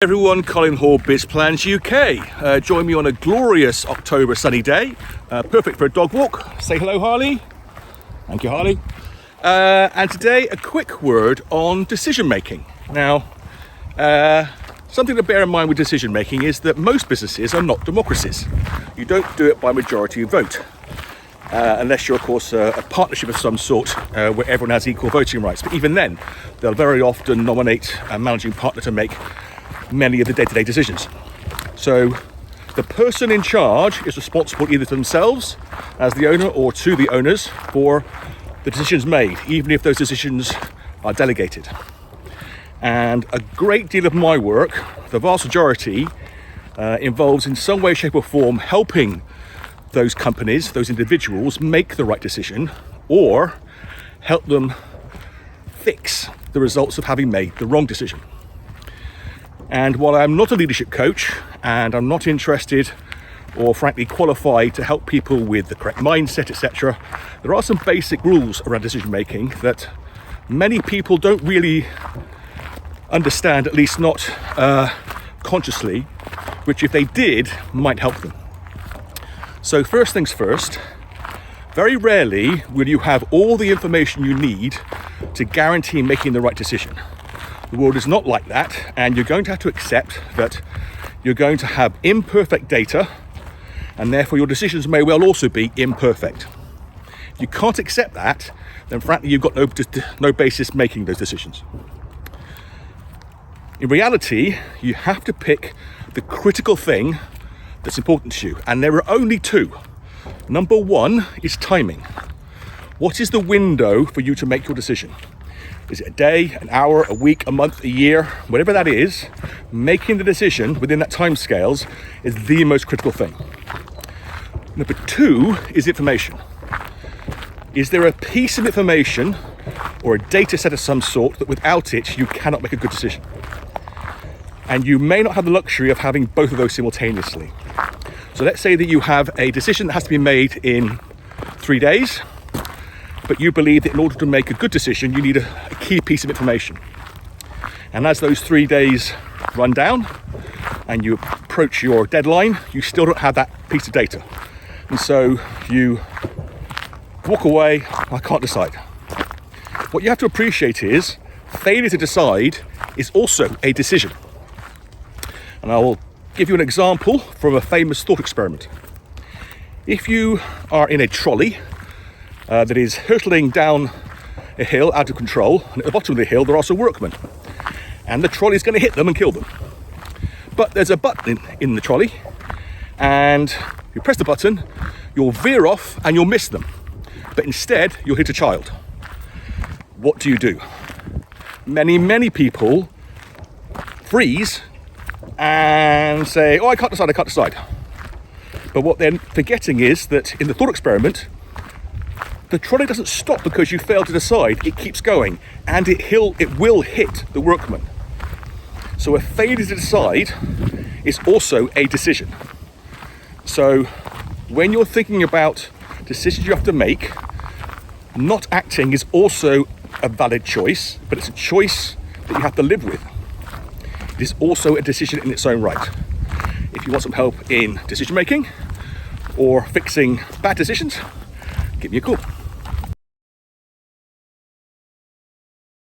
Everyone, Colin Hall, Biz Plans UK. Join me on a glorious October sunny day, perfect for a dog walk. Say hello, Harley. Thank you, Harley. And today, a quick word on decision making. Now, something to bear in mind with decision making is that most businesses are not democracies. You don't do it by majority vote, unless you're, of course, a partnership of some sort where everyone has equal voting rights. But even then, they'll very often nominate a managing partner to make many of the day-to-day decisions. So the person in charge is responsible either to themselves as the owner or to the owners for the decisions made, even if those decisions are delegated. And a great deal of my work, the vast majority, involves in some way, shape or form helping those companies, those individuals make the right decision or help them fix the results of having made the wrong decision. And while I'm not a leadership coach and I'm not interested or frankly qualified to help people with the correct mindset, etc., there are some basic rules around decision making that many people don't really understand, at least not consciously, which if they did might help them. So first things first, very rarely will you have all the information you need to guarantee making the right decision. The world is not like that, and you're going to have to accept that you're going to have imperfect data, and therefore your decisions may well also be imperfect. If you can't accept that, then frankly you've got no basis making those decisions. In reality, you have to pick the critical thing that's important to you, and there are only two. Number one is timing. What is the window for you to make your decision? Is it a day, an hour, a week, a month, a year, whatever that is? Making the decision within that time scales is the most critical thing. Number two is information. Is there a piece of information or a data set of some sort that without it you cannot make a good decision? And you may not have the luxury of having both of those simultaneously. So let's say that you have a decision that has to be made in 3 days, but you believe that in order to make a good decision, you need a key piece of information. And as those 3 days run down and you approach your deadline, you still don't have that piece of data. And so you walk away, I can't decide. What you have to appreciate is failure to decide is also a decision. And I will give you an example from a famous thought experiment. If you are in a trolley that is hurtling down a hill out of control, and at the bottom of the hill there are some workmen, and the trolley is going to hit them and kill them. But there's a button in the trolley, and you press the button, you'll veer off and you'll miss them, but instead you'll hit a child. What do? Many people freeze and say, I can't decide. But what they're forgetting is that in the thought experiment, the trolley doesn't stop because you fail to decide. It keeps going, and it will hit the workman. So a failure to decide is also a decision. So when you're thinking about decisions you have to make, not acting is also a valid choice, but it's a choice that you have to live with. It is also a decision in its own right. If you want some help in decision making or fixing bad decisions, give me a call.